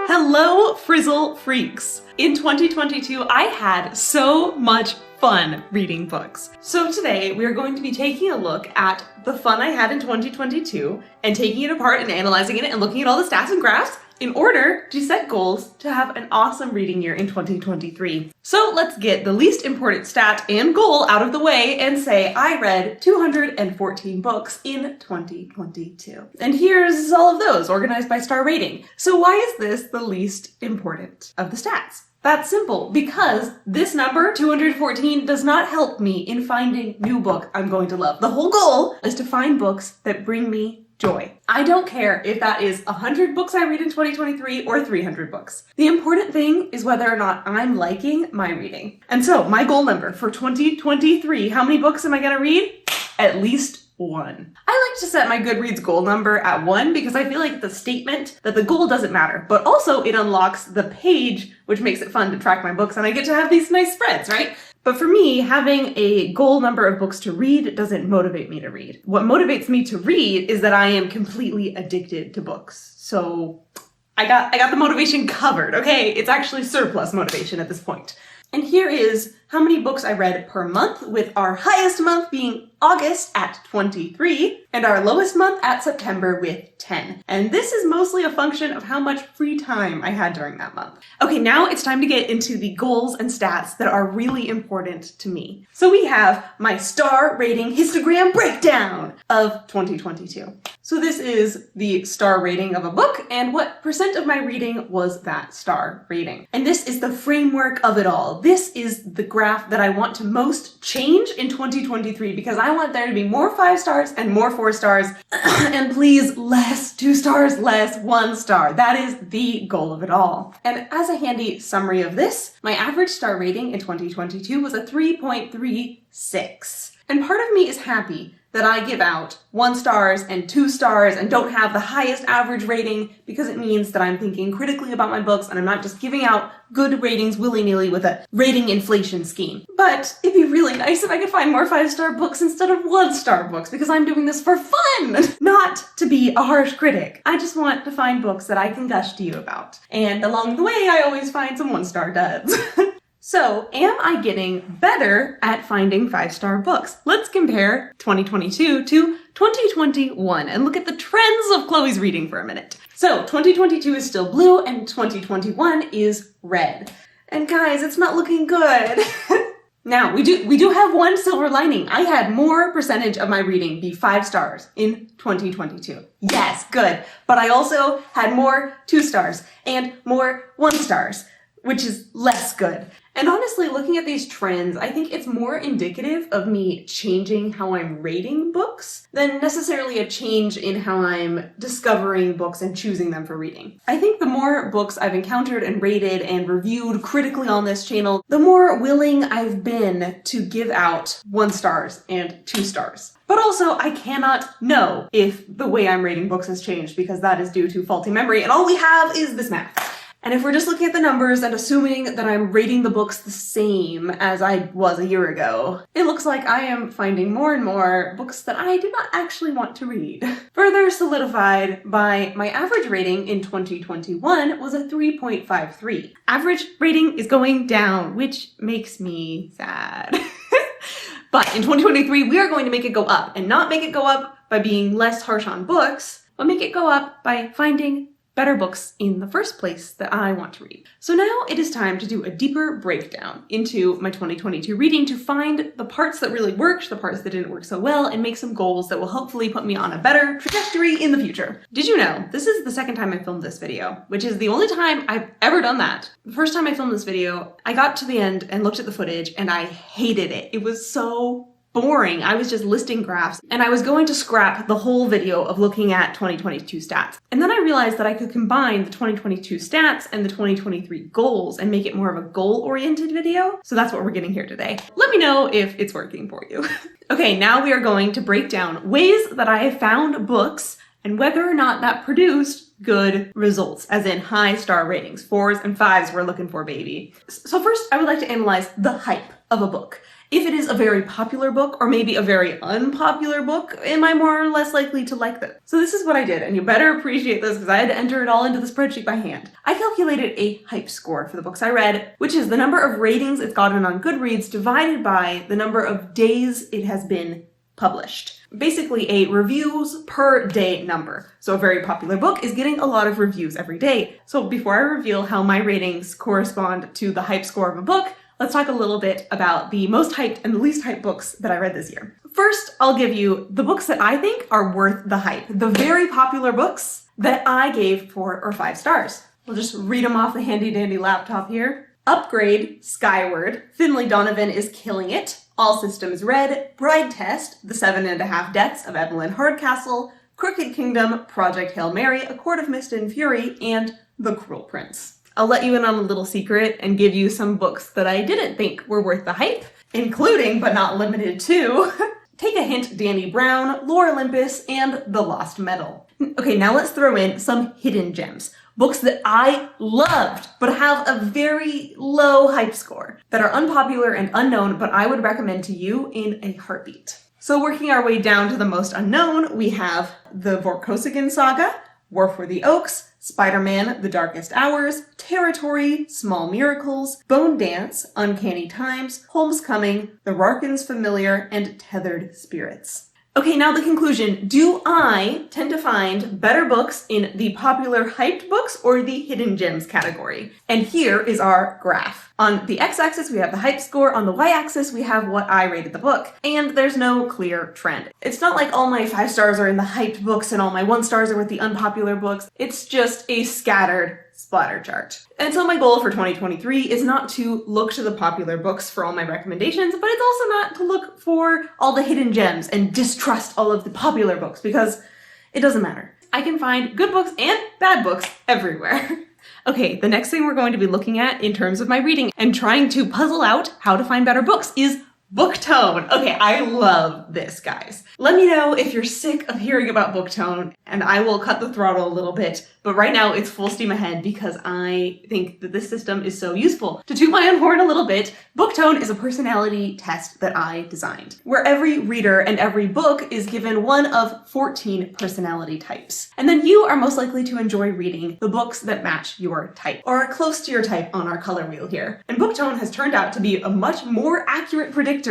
Hello, Frizzle freaks! In 2022, I had so much fun reading books. So today, we are going to be taking a look at the fun I had in 2022 and taking it apart and analyzing it and looking at all the stats and graphs in order to set goals to have an awesome reading year in 2023. So let's get the least important stat and goal out of the way and say I read 214 books in 2022. And here's all of those organized by star rating. So why is this the least important of the stats? That's simple, because this number, 214, does not help me in finding new book I'm going to love. The whole goal is to find books that bring me joy. I don't care if that is 100 books I read in 2023 or 300 books. The important thing is whether or not I'm liking my reading. And so my goal number for 2023, how many books am I gonna read? At least one. I like to set my Goodreads goal number at 1 because I feel like it's a statement that the goal doesn't matter, but also it unlocks the page, which makes it fun to track my books and I get to have these nice spreads, right? But for me, having a goal number of books to read doesn't motivate me to read. What motivates me to read is that I am completely addicted to books. So I got the motivation covered, okay? It's actually surplus motivation at this point. And here is how many books I read per month, with our highest month being August at 23, and our lowest month at September with 10. And this is mostly a function of how much free time I had during that month. Okay, now it's time to get into the goals and stats that are really important to me. So we have my star rating histogram breakdown of 2022. So this is the star rating of a book and what percent of my reading was that star rating. And this is the framework of it all. This is the graph that I want to most change in 2023 because I want there to be more 5 stars and more 4 stars and please less 2 stars, less 1 star. That is the goal of it all. And as a handy summary of this, my average star rating in 2022 was a 3.36. And part of me is happy that I give out 1 stars and 2 stars and don't have the highest average rating because it means that I'm thinking critically about my books and I'm not just giving out good ratings willy-nilly with a rating inflation scheme. But it'd be really nice if I could find more 5-star books instead of 1-star books because I'm doing this for fun, not to be a harsh critic. I just want to find books that I can gush to you about. And along the way, I always find some 1-star duds. So, am I getting better at finding 5-star books? Let's compare 2022 to 2021 and look at the trends of Chloe's reading for a minute. So, 2022 is still blue and 2021 is red. And guys, it's not looking good. Now, we do have one silver lining. I had more percentage of my reading be 5 stars in 2022. Yes, good. But I also had more 2 stars and more 1 stars, which is less good. And honestly, looking at these trends, I think it's more indicative of me changing how I'm rating books than necessarily a change in how I'm discovering books and choosing them for reading. I think the more books I've encountered and rated and reviewed critically on this channel, the more willing I've been to give out 1 stars and 2 stars. But also, I cannot know if the way I'm rating books has changed because that is due to faulty memory, and all we have is this math. And if we're just looking at the numbers and assuming that I'm rating the books the same as I was a year ago, it looks like I am finding more and more books that I did not actually want to read. Further solidified by my average rating in 2021 was a 3.53. Average rating is going down, which makes me sad. But in 2023, we are going to make it go up, and not make it go up by being less harsh on books, but make it go up by finding better books in the first place that I want to read. So now it is time to do a deeper breakdown into my 2022 reading to find the parts that really worked, the parts that didn't work so well, and make some goals that will hopefully put me on a better trajectory in the future. Did you know this is the second time I filmed this video, which is the only time I've ever done that. The first time I filmed this video, I got to the end and looked at the footage and I hated it. It was so boring. I was just listing graphs and I was going to scrap the whole video of looking at 2022 stats. And then I realized that I could combine the 2022 stats and the 2023 goals and make it more of a goal-oriented video. So that's what we're getting here today. Let me know if it's working for you. Okay, now we are going to break down ways that I have found books and whether or not that produced good results, as in high star ratings. 4s and 5s we're looking for, baby. So first, I would like to analyze the hype of a book. If it is a very popular book or maybe a very unpopular book, am I more or less likely to like them? So this is what I did, and you better appreciate this because I had to enter it all into the spreadsheet by hand. I calculated a hype score for the books I read, which is the number of ratings it's gotten on Goodreads divided by the number of days it has been published. Basically a reviews per day number. So a very popular book is getting a lot of reviews every day. So before I reveal how my ratings correspond to the hype score of a book, let's talk a little bit about the most hyped and the least hyped books that I read this year. First, I'll give you the books that I think are worth the hype. The very popular books that I gave 4 or 5 stars. We'll just read them off the handy dandy laptop here. Upgrade, Skyward, Finlay Donovan is killing it, All Systems Red, Bride Test, The 7.5 Deaths of Evelyn Hardcastle, Crooked Kingdom, Project Hail Mary, A Court of Mist and Fury, and The Cruel Prince. I'll let you in on a little secret and give you some books that I didn't think were worth the hype, including, but not limited to, Take a Hint, Danny Brown, Lore Olympus, and The Lost Metal. Okay, now let's throw in some hidden gems. Books that I loved, but have a very low hype score, that are unpopular and unknown, but I would recommend to you in a heartbeat. So working our way down to the most unknown, we have the Vorkosigan Saga, War for the Oaks, Spider-Man, The Darkest Hours, Territory, Small Miracles, Bone Dance, Uncanny Times, Homecoming, The Rarkin's Familiar, and Tethered Spirits. Okay, now the conclusion. Do I tend to find better books in the popular hyped books or the hidden gems category? And here is our graph. On the x-axis, we have the hype score. On the y-axis, we have what I rated the book. And there's no clear trend. It's not like all my 5 stars are in the hyped books and all my 1 stars are with the unpopular books. It's just a scattered splatter chart. And so my goal for 2023 is not to look to the popular books for all my recommendations, but it's also not to look for all the hidden gems and distrust all of the popular books because it doesn't matter. I can find good books and bad books everywhere. Okay, the next thing we're going to be looking at in terms of my reading and trying to puzzle out how to find better books is BOOKTONE. Okay, I love this, guys. Let me know if you're sick of hearing about BOOKTONE, and I will cut the throttle a little bit, but right now it's full steam ahead because I think that this system is so useful. To toot my own horn a little bit, BOOKTONE is a personality test that I designed, where every reader and every book is given one of 14 personality types. And then you are most likely to enjoy reading the books that match your type, or are close to your type on our color wheel here. And BOOKTONE has turned out to be a much more accurate predictor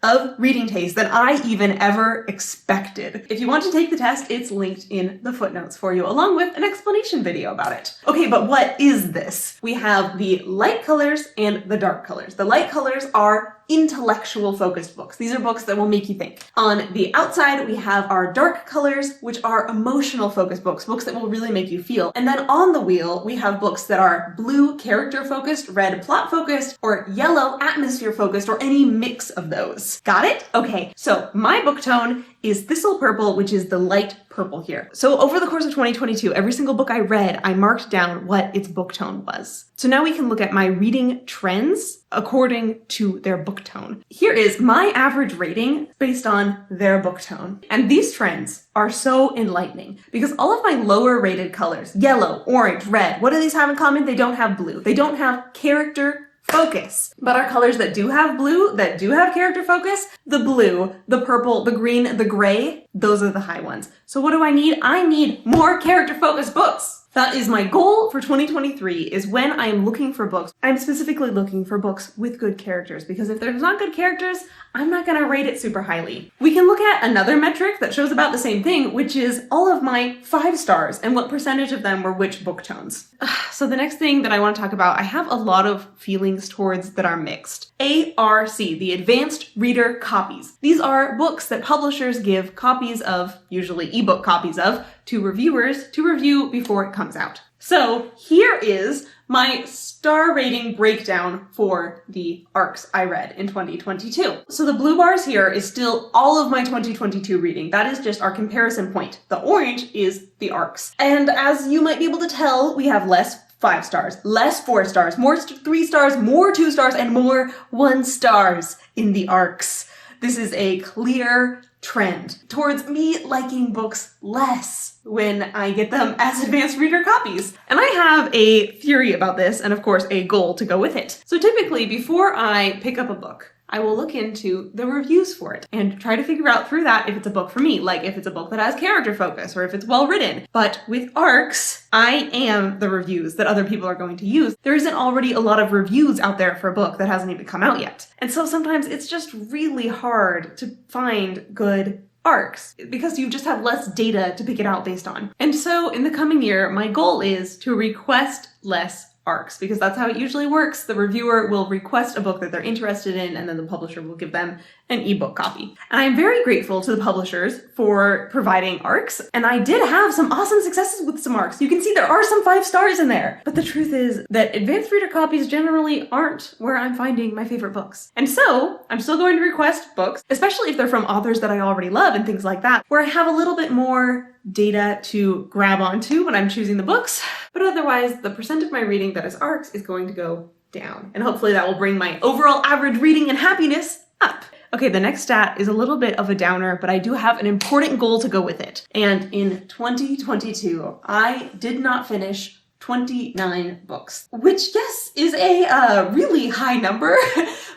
of reading taste than I even ever expected. If you want to take the test, it's linked in the footnotes for you, along with an explanation video about it. Okay, but what is this? We have the light colors and the dark colors. The light colors are intellectual focused books. These are books that will make you think. On the outside, we have our dark colors, which are emotional focused books, books that will really make you feel. And then on the wheel, we have books that are blue character focused, red plot focused, or yellow atmosphere focused, or any mix of those. Got it? Okay, so my book tone is Thistle Purple, which is the light purple here. So over the course of 2022, every single book I read, I marked down what its book tone was. So now we can look at my reading trends according to their book tone. Here is my average rating based on their book tone. And these trends are so enlightening because all of my lower rated colors, yellow, orange, red, what do these have in common? They don't have blue. They don't have character focus. But our colors that do have blue, that do have character focus, the blue, the purple, the green, the gray, those are the high ones. So what do I need? I need more character focused books. That is my goal for 2023, is when I'm looking for books, I'm specifically looking for books with good characters, because if there's not good characters, I'm not gonna rate it super highly. We can look at another metric that shows about the same thing, which is all of my 5 stars and what percentage of them were which book tones. So the next thing that I want to talk about, I have a lot of feelings towards that are mixed. ARC, the Advanced Reader Copies. These are books that publishers give copies of, usually ebook copies of, to reviewers to review before it comes out. So here is my star rating breakdown for the ARCs I read in 2022. So the blue bars here is still all of my 2022 reading. That is just our comparison point. The orange is the ARCs. And as you might be able to tell, we have less 5 stars, less 4 stars, more 3 stars, more 2 stars, and more 1 stars in the ARCs. This is a clear trend towards me liking books less when I get them as advanced reader copies. And I have a theory about this, and of course a goal to go with it. So typically before I pick up a book, I will look into the reviews for it and try to figure out through that if it's a book for me, like if it's a book that has character focus or if it's well written. But with ARCs, I am the reviews that other people are going to use. There isn't already a lot of reviews out there for a book that hasn't even come out yet. And so sometimes it's just really hard to find good ARCs because you just have less data to pick it out based on. And so in the coming year, my goal is to request less ARCs because that's how it usually works. The reviewer will request a book that they're interested in and then the publisher will give them an ebook copy. And I'm very grateful to the publishers for providing ARCs, and I did have some awesome successes with some ARCs. You can see there are some 5 stars in there, but the truth is that advanced reader copies generally aren't where I'm finding my favorite books. And so I'm still going to request books, especially if they're from authors that I already love and things like that, where I have a little bit more data to grab onto when I'm choosing the books, but otherwise the percent of my reading that is ARCs is going to go down. And hopefully that will bring my overall average reading and happiness up. Okay, the next stat is a little bit of a downer, but I do have an important goal to go with it. And in 2022, I did not finish 29 books, which, yes, is a really high number.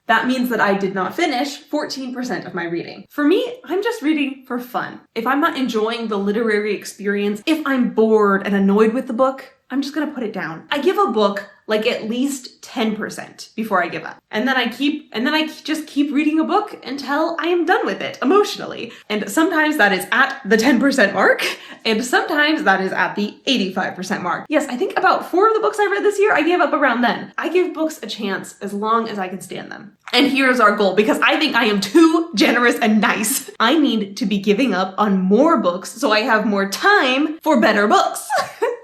That means that I did not finish 14% of my reading. For me, I'm just reading for fun. If I'm not enjoying the literary experience, if I'm bored and annoyed with the book, I'm just gonna put it down. I give a book like at least 10% before I give up. And then I just keep reading a book until I am done with it emotionally. And sometimes that is at the 10% mark, and sometimes that is at the 85% mark. Yes, I think about 4 of the books I read this year, I gave up around then. I give books a chance as long as I can stand them. And here's our goal, because I think I am too generous and nice. I need to be giving up on more books so I have more time for better books.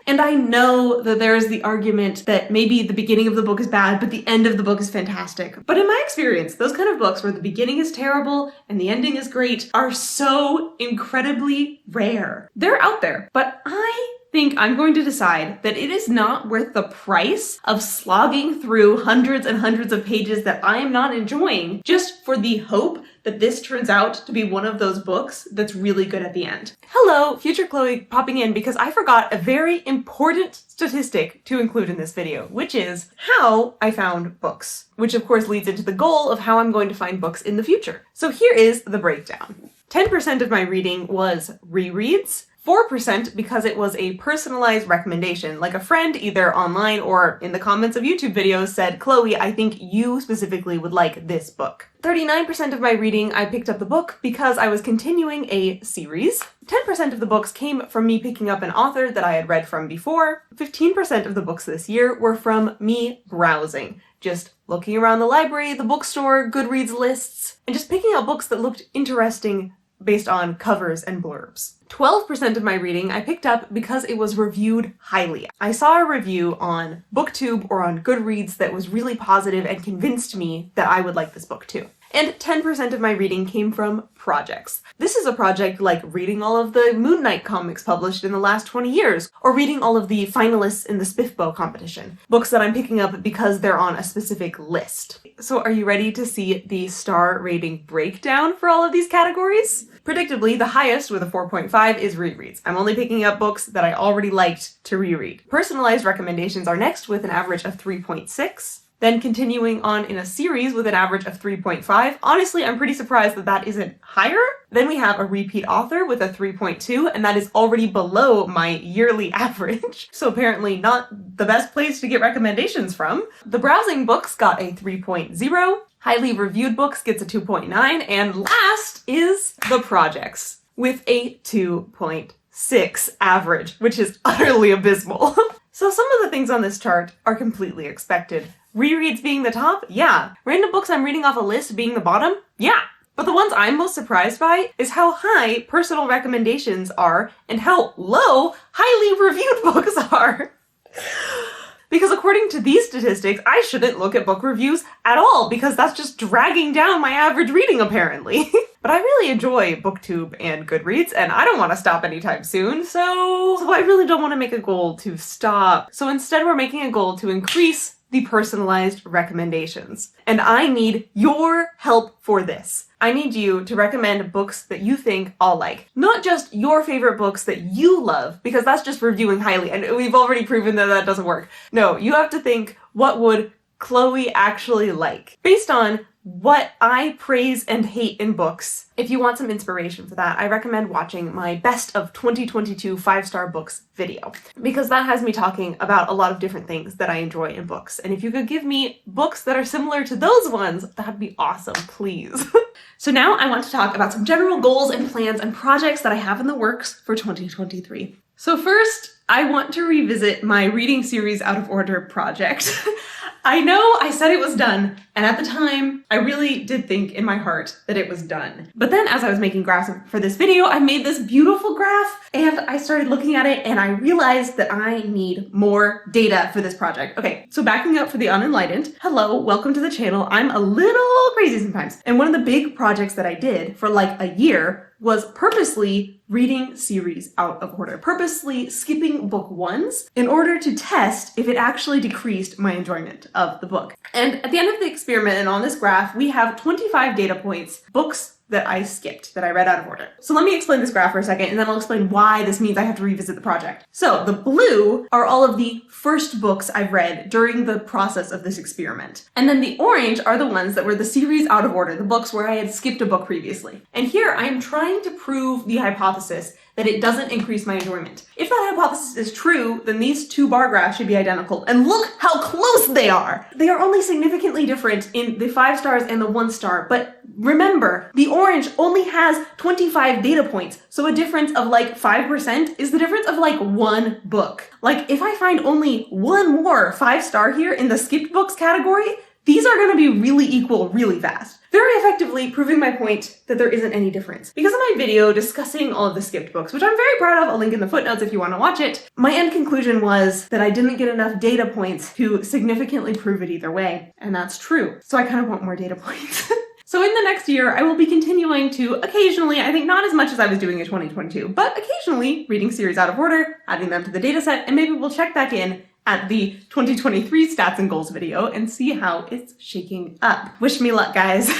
And I know that there is the argument that maybe the beginning of the book is bad, but the end of the book is fantastic. But in my experience, those kind of books where the beginning is terrible and the ending is great are so incredibly rare. They're out there, but I think I'm going to decide that it is not worth the price of slogging through hundreds and hundreds of pages that I am not enjoying just for the hope that this turns out to be one of those books that's really good at the end. Hello, future Chloe popping in because I forgot a very important statistic to include in this video, which is how I found books, which of course leads into the goal of how I'm going to find books in the future. So here is the breakdown. 10% of my reading was rereads, 4% because it was a personalized recommendation, like a friend either online or in the comments of YouTube videos said, Chloe, I think you specifically would like this book. 39% of my reading, I picked up the book because I was continuing a series. 10% of the books came from me picking up an author that I had read from before. 15% of the books this year were from me browsing, just looking around the library, the bookstore, Goodreads lists, and just picking out books that looked interesting based on covers and blurbs. 12% of my reading I picked up because it was reviewed highly. I saw a review on BookTube or on Goodreads that was really positive and convinced me that I would like this book too. And 10% of my reading came from projects. This is a project like reading all of the Moon Knight comics published in the last 20 years, or reading all of the finalists in the Spiffbo competition. Books that I'm picking up because they're on a specific list. So are you ready to see the star rating breakdown for all of these categories? Predictably, the highest with a 4.5 is rereads. I'm only picking up books that I already liked to reread. Personalized recommendations are next with an average of 3.6. Then continuing on in a series with an average of 3.5. Honestly, I'm pretty surprised that that isn't higher. Then we have a repeat author with a 3.2, and that is already below my yearly average. So apparently not the best place to get recommendations from. The browsing books got a 3.0. Highly reviewed books gets a 2.9. And last is the projects with a 2.6 average, which is utterly abysmal. So some of the things on this chart are completely expected. Rereads being the top? Yeah. Random books I'm reading off a list being the bottom? Yeah. But the ones I'm most surprised by is how high personal recommendations are and how low highly reviewed books are. Because according to these statistics, I shouldn't look at book reviews at all because that's just dragging down my average reading apparently. But I really enjoy BookTube and Goodreads, and I don't want to stop anytime soon, so I really don't want to make a goal to stop. So instead we're making a goal to increase the personalized recommendations. And I need your help for this. I need you to recommend books that you think I'll like. Not just your favorite books that you love, because that's just reviewing highly, and we've already proven that that doesn't work. No, you have to think, what would Chloe actually like? Based on what I praise and hate in books. If you want some inspiration for that, I recommend watching my Best of 2022 5-star books video, because that has me talking about a lot of different things that I enjoy in books. And if you could give me books that are similar to those ones, that'd be awesome, please. So now I want to talk about some general goals and plans and projects that I have in the works for 2023. So first, I want to revisit my reading series out of order project. I know I said it was done, and at the time, I really did think in my heart that it was done. But then as I was making graphs for this video, I made this beautiful graph, and I started looking at it, and I realized that I need more data for this project. Okay, so backing up for the unenlightened, hello, welcome to the channel. I'm a little crazy sometimes. And one of the big projects that I did for like a year was purposely reading series out of order, purposely skipping book ones in order to test if it actually decreased my enjoyment of the book. And at the end of the experiment and on this graph, we have 25 data points, books that I skipped, that I read out of order. So let me explain this graph for a second, and then I'll explain why this means I have to revisit the project. So the blue are all of the first books I've read during the process of this experiment. And then the orange are the ones that were the series out of order, the books where I had skipped a book previously. And here I am trying to prove the hypothesis that it doesn't increase my enjoyment. If that hypothesis is true, then these two bar graphs should be identical. And look how close they are! They are only significantly different in the 5 stars and the 1 star, but remember, the orange only has 25 data points, so a difference of like 5% is the difference of like 1 book. Like, if I find only one more 5-star here in the skipped books category, these are gonna be really equal really fast. Very effectively proving my point that there isn't any difference. Because of my video discussing all of the skipped books, which I'm very proud of, I'll link in the footnotes if you want to watch it, my end conclusion was that I didn't get enough data points to significantly prove it either way. And that's true. So I kind of want more data points. So in the next year, I will be continuing to occasionally, I think not as much as I was doing in 2022, but occasionally reading series out of order, adding them to the data set, and maybe we'll check back in at the 2023 stats and goals video and see how it's shaking up. Wish me luck, guys.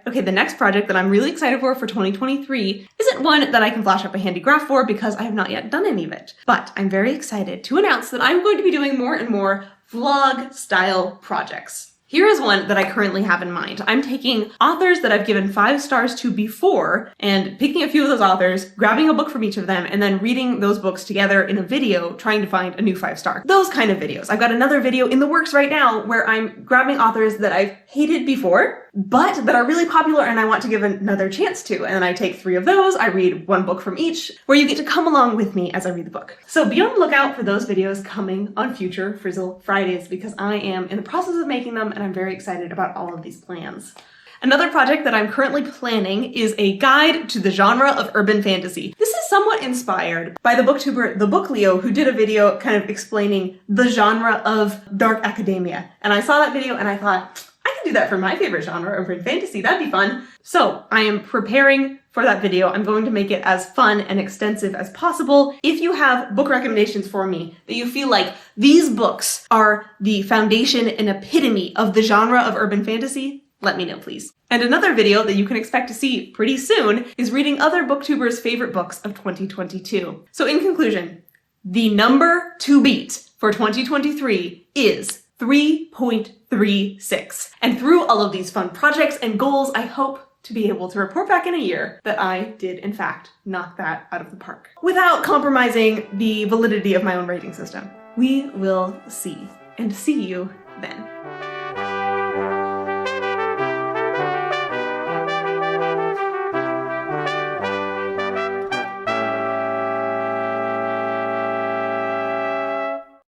Okay, the next project that I'm really excited for 2023 isn't one that I can flash up a handy graph for because I have not yet done any of it. But I'm very excited to announce that I'm going to be doing more and more vlog-style projects. Here is one that I currently have in mind. I'm taking authors that I've given 5 stars to before and picking a few of those authors, grabbing a book from each of them, and then reading those books together in a video trying to find a new 5-star. Those kind of videos. I've got another video in the works right now where I'm grabbing authors that I've hated before, but that are really popular and I want to give another chance to. And then I take 3 of those, I read 1 book from each, where you get to come along with me as I read the book. So be on the lookout for those videos coming on future Frizzle Fridays because I am in the process of making them and I'm very excited about all of these plans. Another project that I'm currently planning is a guide to the genre of urban fantasy. This is somewhat inspired by the booktuber The Book Leo, who did a video kind of explaining the genre of dark academia. And I saw that video and I thought, I can do that for my favorite genre, urban fantasy. That'd be fun. So I am preparing for that video. I'm going to make it as fun and extensive as possible. If you have book recommendations for me that you feel like these books are the foundation and epitome of the genre of urban fantasy, let me know, please. And another video that you can expect to see pretty soon is reading other booktubers' favorite books of 2022. So in conclusion, the number to beat for 2023 is 3.36. And through all of these fun projects and goals, I hope to be able to report back in a year that I did, in fact, knock that out of the park without compromising the validity of my own rating system. We will see, and see you then.